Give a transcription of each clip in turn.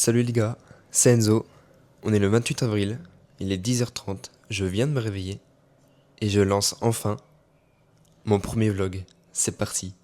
Salut les gars, c'est Enzo. On est le 28 avril, il est 10h30, je viens de me réveiller et je lance enfin mon premier vlog. C'est parti.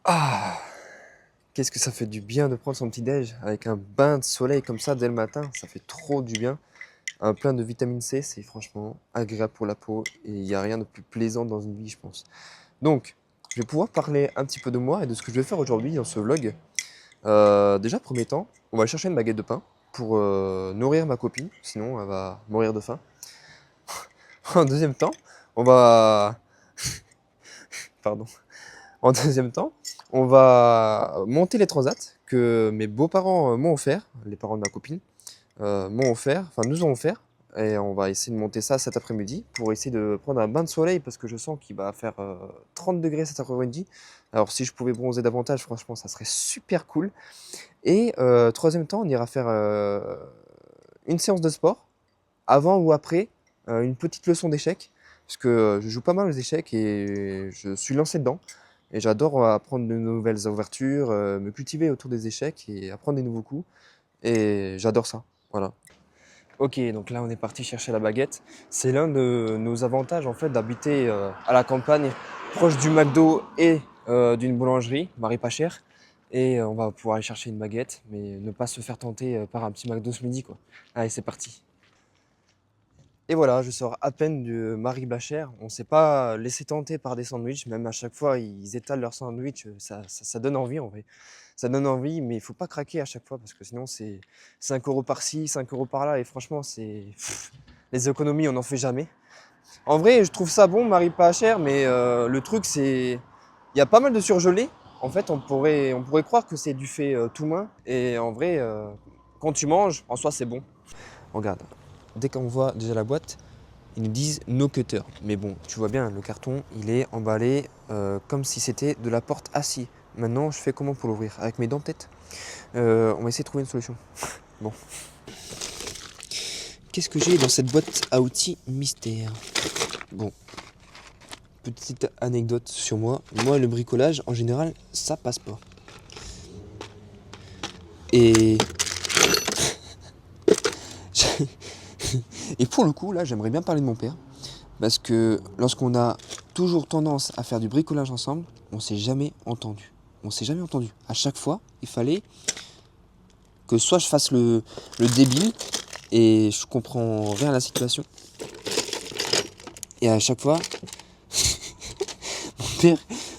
Ah, qu'est-ce que ça fait du bien de prendre son petit déj avec un bain de soleil comme ça dès le matin, ça fait trop du bien. Un plein de vitamine C, c'est franchement agréable pour la peau et il n'y a rien de plus plaisant dans une vie, je pense. Donc, je vais pouvoir parler un petit peu de moi et de ce que je vais faire aujourd'hui dans ce vlog. Déjà, premier temps, on va chercher une baguette de pain pour nourrir ma copine, sinon elle va mourir de faim. En deuxième temps, on va... Pardon. En deuxième temps, on va monter les transats que mes beaux-parents m'ont offert, les parents de ma copine m'ont offert, enfin nous ont offert. Et on va essayer de monter ça cet après-midi pour essayer de prendre un bain de soleil parce que je sens qu'il va faire 30 degrés cet après-midi. Alors si je pouvais bronzer davantage, franchement, ça serait super cool. Et troisième temps, on ira faire une séance de sport, avant ou après une petite leçon d'échecs, parce que je joue pas mal aux échecs et je suis lancé dedans. Et j'adore apprendre de nouvelles ouvertures, me cultiver autour des échecs et apprendre des nouveaux coups. Et j'adore ça, voilà. Ok, donc là on est parti chercher la baguette. C'est l'un de nos avantages en fait d'habiter à la campagne, proche du McDo et d'une boulangerie, Marie pas cher. Et on va pouvoir aller chercher une baguette, mais ne pas se faire tenter par un petit McDo ce midi quoi. Allez, c'est parti. Et voilà, je sors à peine de Marie Blachère. On ne s'est pas laissé tenter par des sandwichs, même à chaque fois ils étalent leurs sandwichs, ça donne envie en vrai. Ça donne envie, mais il faut pas craquer à chaque fois parce que sinon c'est 5 euros par-ci, 5 euros par-là. Et franchement, les économies, on n'en fait jamais. En vrai, je trouve ça bon, Marie pas cher, mais le truc c'est. Il y a pas mal de surgelés. En fait, on pourrait croire que c'est du fait tout main. Et en vrai, quand tu manges, en soi, c'est bon. Regarde, dès qu'on voit déjà la boîte, ils nous disent no cutter. Mais bon, tu vois bien, le carton, il est emballé comme si c'était de la porte acier. Maintenant, je fais comment pour l'ouvrir? Avec mes dents peut-être. On va essayer de trouver une solution. Bon. Qu'est-ce que j'ai dans cette boîte à outils mystère? Bon, petite anecdote sur moi. Moi, le bricolage, en général, ça passe pas. Et... Et pour le coup, là, j'aimerais bien parler de mon père. Parce que lorsqu'on a toujours tendance à faire du bricolage ensemble, on s'est jamais entendu. On s'est jamais entendu. À chaque fois, il fallait que soit je fasse le débile et je comprends rien à la situation. Et à chaque fois,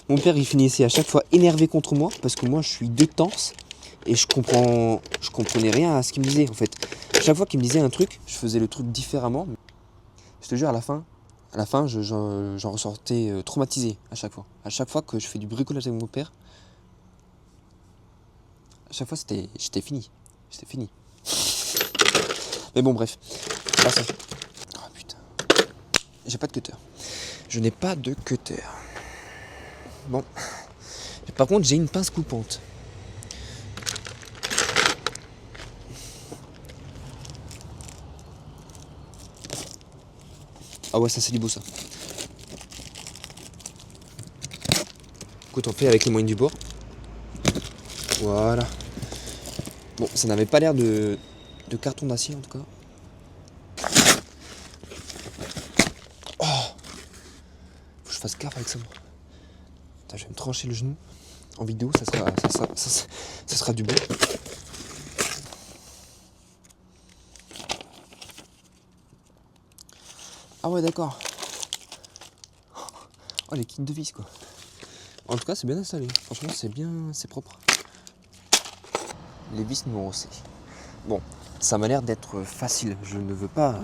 mon père il finissait à chaque fois énervé contre moi parce que moi je suis de Tense et je comprenais rien à ce qu'il me disait en fait. À chaque fois qu'il me disait un truc, je faisais le truc différemment. Je te jure, à la fin, j'en ressortais traumatisé à chaque fois. À chaque fois que je fais du bricolage avec mon père, à chaque fois j'étais fini. J'étais fini. Mais bon, bref. Passons. Oh putain. J'ai pas de cutter. Je n'ai pas de cutter. Bon. Par contre, j'ai une pince coupante. Ah ouais, ça c'est du beau ça. Écoute, on fait avec les moyens du bord. Voilà. Bon, ça n'avait pas l'air de carton d'acier en tout cas. Oh, faut que je fasse gaffe avec ça. Putain, je vais me trancher le genou. En vidéo, ça sera du beau. Ah ouais, d'accord. Oh, les kits de vis quoi. En tout cas, c'est bien installé. Franchement, c'est propre. Les vis numéro C. Bon, ça m'a l'air d'être facile. Je ne veux pas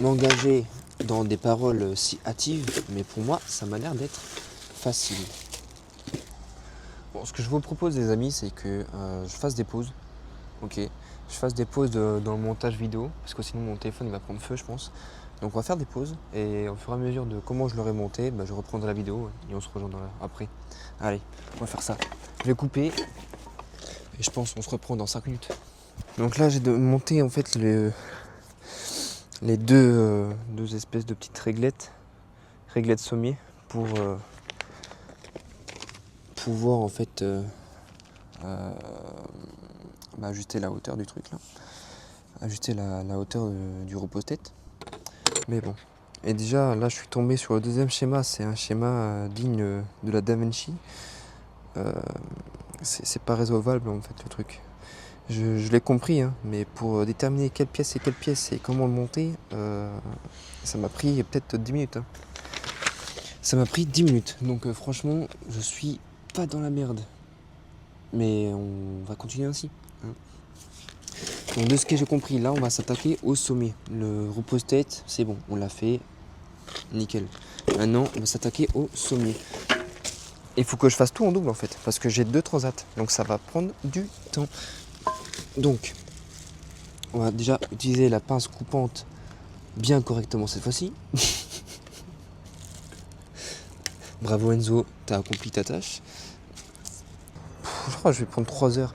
m'engager dans des paroles si hâtives, mais pour moi, ça m'a l'air d'être facile. Bon, ce que je vous propose, les amis, c'est que je fasse des pauses Ok, je fasse des pauses dans le montage vidéo, parce que sinon mon téléphone il va prendre feu, je pense. Donc on va faire des pauses, et au fur et à mesure de comment je l'aurai monté, bah, je reprendrai la vidéo, et on se rejoindra après. Allez, on va faire ça. Je vais couper, et je pense qu'on se reprend dans 5 minutes. Donc là j'ai monté en fait les deux espèces de petites réglettes sommier, pour pouvoir en fait euh, ajuster la hauteur du truc là. Ajuster la hauteur du repose-tête. Mais bon. Et déjà, là, je suis tombé sur le deuxième schéma. C'est un schéma digne de la DaVinci. C'est pas résolvable, en fait, le truc. Je l'ai compris, hein, mais pour déterminer quelle pièce est quelle pièce et comment le monter, ça m'a pris peut-être 10 minutes. Hein. Ça m'a pris 10 minutes. Donc, franchement, je suis pas dans la merde. Mais on va continuer ainsi. Hein. Donc, de ce que j'ai compris, là, on va s'attaquer au sommet. Le repose-tête, c'est bon, on l'a fait. Nickel. Maintenant, on va s'attaquer au sommier. Il faut que je fasse tout en double en fait, parce que j'ai 2 transats, donc ça va prendre du temps. Donc, on va déjà utiliser la pince coupante bien correctement cette fois-ci. Bravo Enzo, t'as accompli ta tâche. Je crois que je vais prendre 3 heures.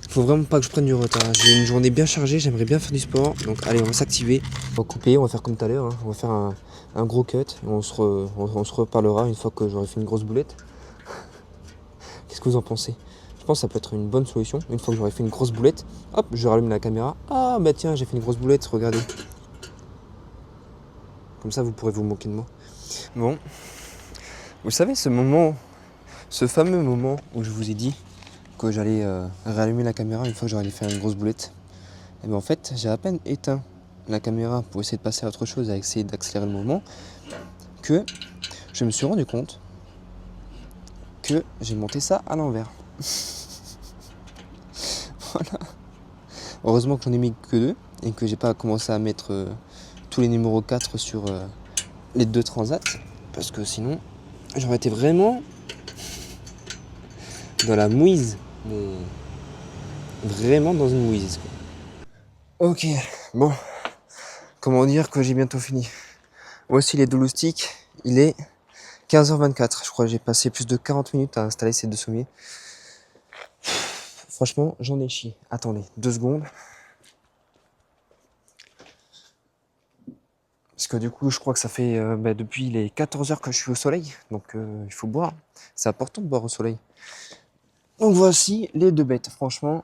Faut vraiment pas que je prenne du retard. J'ai une journée bien chargée, j'aimerais bien faire du sport. Donc allez, on va s'activer. On va couper, on va faire comme tout à l'heure. Hein. On va faire un gros cut. Et on se reparlera une fois que j'aurai fait une grosse boulette. Qu'est-ce que vous en pensez? Je pense que ça peut être une bonne solution. Une fois que j'aurai fait une grosse boulette, hop, je rallume la caméra. Ah bah tiens, j'ai fait une grosse boulette, regardez. Comme ça, vous pourrez vous moquer de moi. Bon, vous savez, ce fameux moment où je vous ai dit que j'allais rallumer la caméra une fois que j'aurais fait une grosse boulette. Et bien en fait, j'ai à peine éteint la caméra pour essayer de passer à autre chose, à essayer d'accélérer le mouvement, que je me suis rendu compte que j'ai monté ça à l'envers. Voilà. Heureusement que j'en ai mis que 2 et que j'ai pas commencé à mettre tous les numéros 4 sur les 2 transats, parce que sinon j'aurais été vraiment dans la mouise, mais vraiment dans une mouise. Quoi. Ok, bon, comment dire que j'ai bientôt fini. Voici les double sticks, il est 15h24, je crois que j'ai passé plus de 40 minutes à installer ces 2 sommiers. Franchement, j'en ai chié. Attendez, 2 secondes. Parce que du coup, je crois que ça fait depuis les 14 heures que je suis au soleil. Donc, il faut boire. C'est important de boire au soleil. Donc, voici les 2 bêtes. Franchement,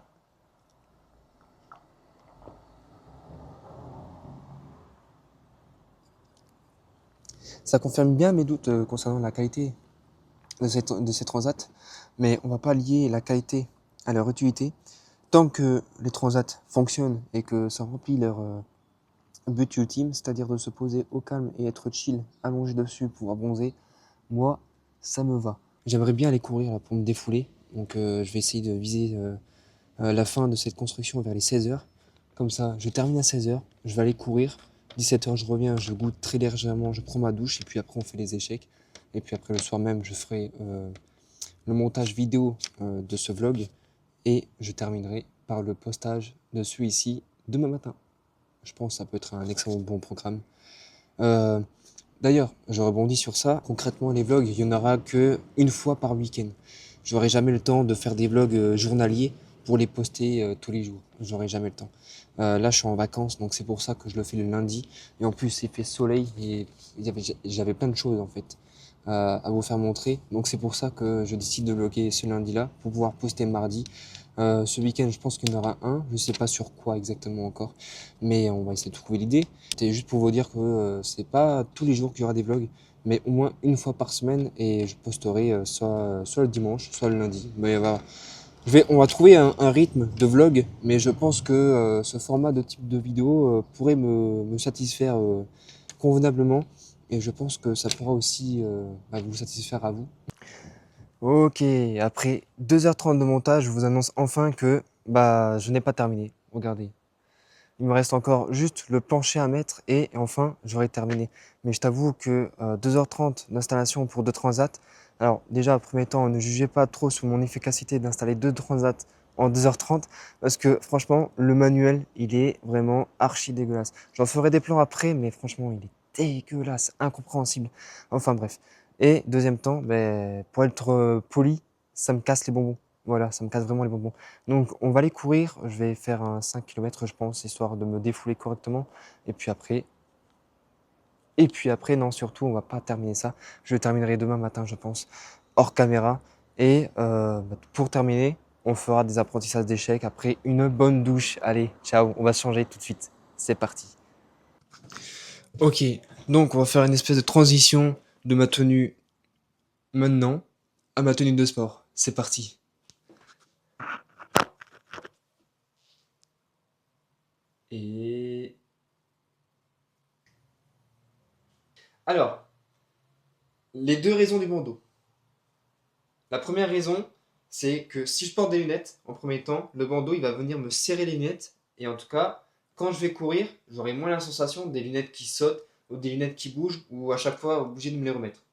ça confirme bien mes doutes concernant la qualité de ces transats. Mais on va pas lier la qualité à leur utilité. Tant que les transats fonctionnent et que ça remplit leur but ultime, c'est-à-dire de se poser au calme et être chill, allongé dessus, pouvoir bronzer, moi, ça me va. J'aimerais bien aller courir là, pour me défouler. Donc je vais essayer de viser la fin de cette construction vers les 16 heures. Comme ça, je termine à 16 heures, je vais aller courir. 17 heures, je reviens, je goûte très légèrement, je prends ma douche et puis après on fait les échecs. Et puis après le soir même, je ferai le montage vidéo de ce vlog et je terminerai par le postage de celui-ci demain matin. Je pense que ça peut être un excellent bon programme. Euh, D'ailleurs, je rebondis sur ça. Concrètement, les vlogs, il n'y en aura que une fois par week-end. J'aurai jamais le temps de faire des vlogs journaliers pour les poster tous les jours. J'aurai jamais le temps. Là, je suis en vacances, donc c'est pour ça que je le fais le lundi. Et en plus, il fait soleil et j'avais plein de choses en fait à vous faire montrer. Donc c'est pour ça que je décide de vlogger ce lundi-là pour pouvoir poster mardi. Ce week-end, je pense qu'il y en aura un. Je sais pas sur quoi exactement encore, mais on va essayer de trouver l'idée. C'était juste pour vous dire que c'est pas tous les jours qu'il y aura des vlogs, mais au moins une fois par semaine et je posterai soit le dimanche, soit le lundi. Mais voilà. On va trouver un rythme de vlog, mais je pense que ce format de type de vidéo pourrait me satisfaire convenablement et je pense que ça pourra aussi vous satisfaire à vous. Ok, après 2h30 de montage, je vous annonce enfin que je n'ai pas terminé. Regardez. Il me reste encore juste le plancher à mettre et enfin j'aurai terminé. Mais je t'avoue que 2h30 d'installation pour 2 transats. Alors déjà, au premier temps, ne jugez pas trop sur mon efficacité d'installer 2 transats en 2h30 parce que franchement, le manuel, il est vraiment archi dégueulasse. J'en ferai des plans après, mais franchement, il est dégueulasse, incompréhensible. Enfin bref. Et deuxième temps, ben, pour être poli, ça me casse les bonbons. Voilà, ça me casse vraiment les bonbons. Donc on va aller courir, je vais faire un 5 km je pense, histoire de me défouler correctement. Et puis après, non, surtout, on va pas terminer ça. Je terminerai demain matin, je pense, hors caméra. Et bah, pour terminer, on fera des apprentissages d'échecs après une bonne douche. Allez, ciao, on va se changer tout de suite. C'est parti. Ok, donc on va faire une espèce de transition de ma tenue maintenant à ma tenue de sport. C'est parti. Et alors, les deux raisons du bandeau. La première raison, c'est que si je porte des lunettes, en premier temps, le bandeau il va venir me serrer les lunettes. Et en tout cas, quand je vais courir, j'aurai moins la sensation des lunettes qui sautent ou des lunettes qui bougent ou à chaque fois obligé de me les remettre.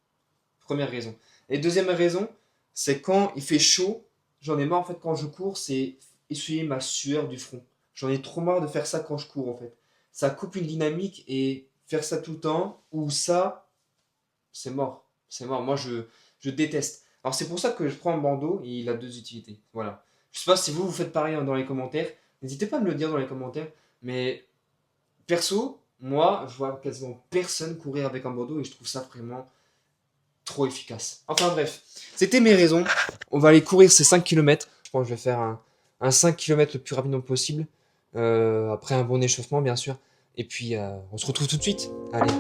Première raison. Et deuxième raison, c'est quand il fait chaud, j'en ai marre en fait quand je cours, c'est essuyer ma sueur du front. J'en ai trop marre de faire ça quand je cours en fait. Ça coupe une dynamique et faire ça tout le temps ou ça, c'est mort. C'est mort. Moi, je déteste. Alors, c'est pour ça que je prends un bandeau et il a deux utilités. Voilà. Je sais pas si vous faites pareil hein, dans les commentaires. N'hésitez pas à me le dire dans les commentaires. Mais perso, moi, je vois quasiment personne courir avec un bandeau et je trouve ça vraiment trop efficace. Enfin bref, c'était mes raisons. On va aller courir ces 5 km. Je pense que je vais faire un 5 km le plus rapidement possible. Après un bon échauffement, bien sûr. Et puis, on se retrouve tout de suite. Allez.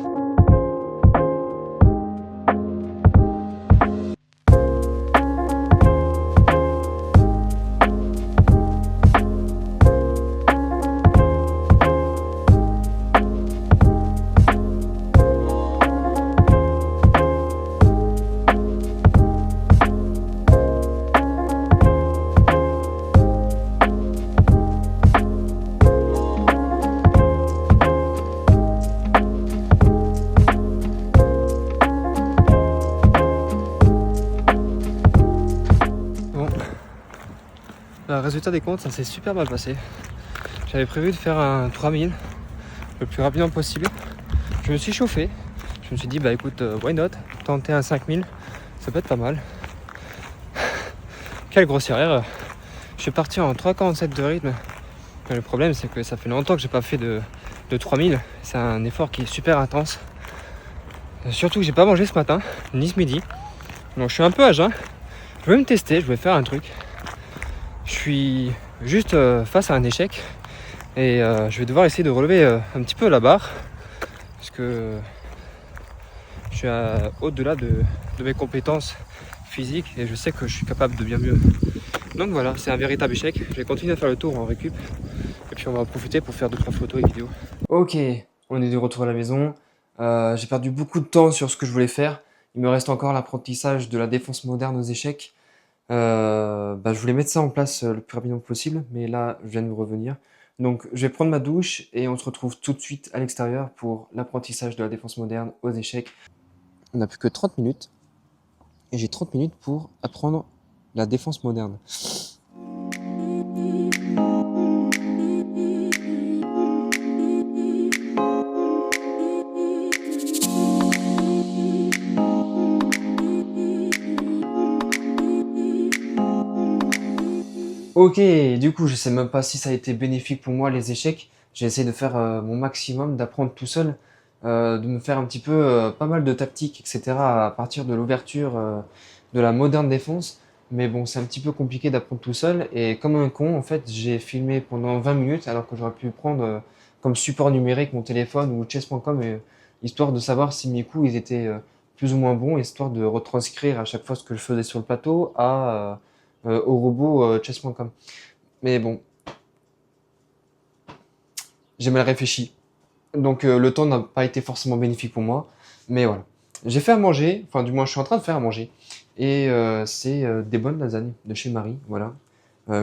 Bon, résultat des comptes, ça s'est super mal passé. J'avais prévu de faire un 3000 le plus rapidement possible. Je me suis chauffé. Je me suis dit, bah écoute, why not? Tenter un 5000, ça peut être pas mal. Quelle grossière erreur. Je suis parti en 3,47 de rythme. Mais le problème, c'est que ça fait longtemps que j'ai pas fait de 3000. C'est un effort qui est super intense. Surtout que j'ai pas mangé ce matin, ni ce midi. Donc je suis un peu à jeun. Je vais me tester, je vais faire un truc. Je suis juste face à un échec. Et je vais devoir essayer de relever un petit peu la barre. Parce que je suis au-delà de mes compétences physiques. Et je sais que je suis capable de bien mieux. Donc voilà, c'est un véritable échec. Je vais continuer à faire le tour en récup. Et puis on va en profiter pour faire 2-3 photos et vidéos. Ok, on est de retour à la maison. J'ai perdu beaucoup de temps sur ce que je voulais faire. Il me reste encore l'apprentissage de la défense moderne aux échecs. Je voulais mettre ça en place le plus rapidement possible, mais là, je viens de me revenir. Donc, je vais prendre ma douche et on se retrouve tout de suite à l'extérieur pour l'apprentissage de la défense moderne aux échecs. On n'a plus que 30 minutes et j'ai 30 minutes pour apprendre la défense moderne. Ok, du coup, je sais même pas si ça a été bénéfique pour moi les échecs. J'ai essayé de faire mon maximum, d'apprendre tout seul, de me faire un petit peu pas mal de tactiques, etc. à partir de l'ouverture de la moderne défense. Mais bon, c'est un petit peu compliqué d'apprendre tout seul. Et comme un con, en fait, j'ai filmé pendant 20 minutes alors que j'aurais pu prendre comme support numérique mon téléphone ou chess.com histoire de savoir si mes coups ils étaient plus ou moins bons, histoire de retranscrire à chaque fois ce que je faisais sur le plateau au robot chess.com. Mais bon, j'ai mal réfléchi. Donc le temps n'a pas été forcément bénéfique pour moi. Mais voilà. J'ai fait à manger, enfin du moins je suis en train de faire à manger. Et c'est des bonnes lasagnes de chez Marie, voilà.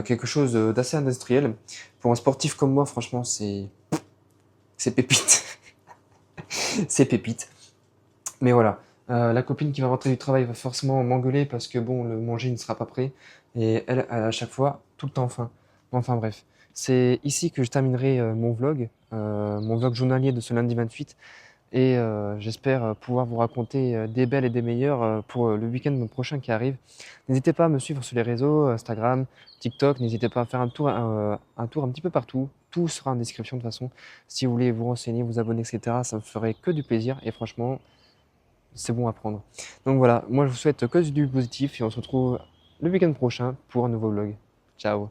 Quelque chose d'assez industriel. Pour un sportif comme moi, franchement, c'est pépite. C'est pépite. Mais voilà. La copine qui va rentrer du travail va forcément m'engueuler parce que bon, le manger ne sera pas prêt. Et elle a à chaque fois tout le temps faim. Enfin bref, c'est ici que je terminerai mon vlog journalier de ce lundi 28. Et j'espère pouvoir vous raconter des belles et des meilleures pour le week-end prochain qui arrive. N'hésitez pas à me suivre sur les réseaux, Instagram, TikTok. N'hésitez pas à faire un tour un petit peu partout. Tout sera en description de toute façon. Si vous voulez vous renseigner, vous abonner, etc., ça me ferait que du plaisir. Et franchement, c'est bon à prendre. Donc voilà, moi je vous souhaite que du positif et on se retrouve le week-end prochain pour un nouveau vlog. Ciao!